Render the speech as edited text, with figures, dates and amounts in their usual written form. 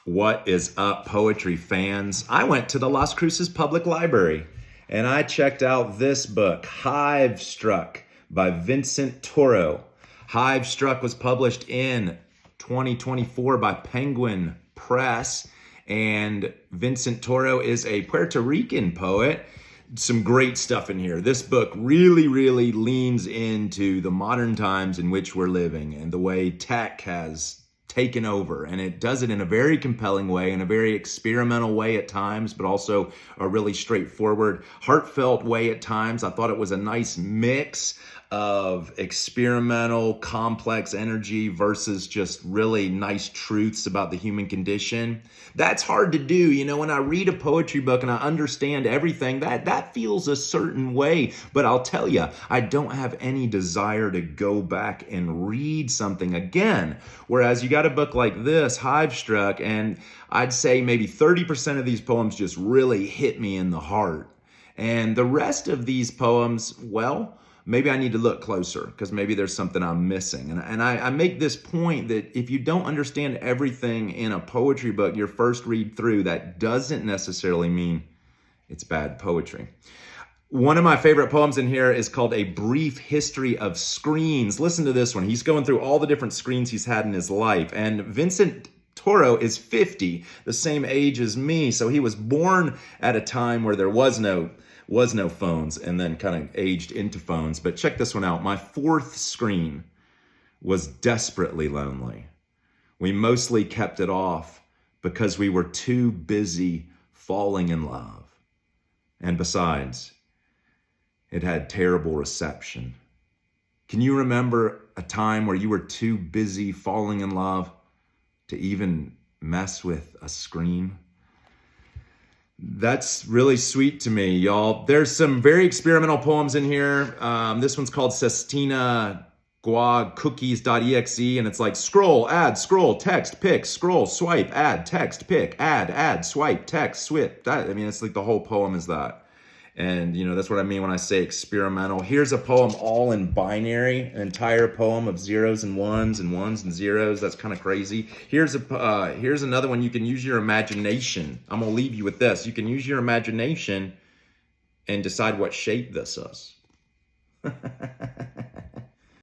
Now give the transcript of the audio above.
What is up, poetry fans? I went to the Las Cruces Public Library and I checked out this book, Hivestruck by Vincent Toro. Hivestruck was published in 2024 by Penguin Press, and Vincent Toro is a Puerto Rican poet. Some great stuff in here. This book really leans into the modern times in which we're living and the way tech has taken over, and it does it in a very compelling way, in a very experimental way at times, but also a really straightforward, heartfelt way at times. I thought it was a nice mix of experimental, complex energy versus just really nice truths about the human condition. That's hard to do. You know, when I read a poetry book and I understand everything, that feels a certain way. But I'll tell you, I don't have any desire to go back and read something again. Whereas you got a book like this, Hivestruck, and I'd say maybe 30% of these poems just really hit me in the heart. And the rest of these poems, well, maybe I need to look closer because maybe there's something I'm missing. And I make this point that if you don't understand everything in a poetry book your first read through, that doesn't necessarily mean it's bad poetry. One of my favorite poems in here is called A Brief History of Screens. Listen to this one. He's going through all the different screens he's had in his life. And Vincent Toro is 50, the same age as me. So he was born at a time where there was no phones and then kind of aged into phones. But check this one out. My fourth screen was desperately lonely. We mostly kept it off because we were too busy falling in love. And besides, it had terrible reception. Can you remember a time where you were too busy falling in love to even mess with a screen? That's really sweet to me, y'all. There's some very experimental poems in here. This one's called Sestina Guag Cookies.exe, and it's like scroll, add, scroll, text, pick, scroll, swipe, add, text, pick, add, swipe, text, swip. It's like the whole poem is that. And, you know, that's what I mean when I say experimental. Here's a poem all in binary, an entire poem of zeros and ones and zeros. That's kind of crazy. Here's another one. You can use your imagination. I'm going to leave you with this. You can use your imagination and decide what shape this is.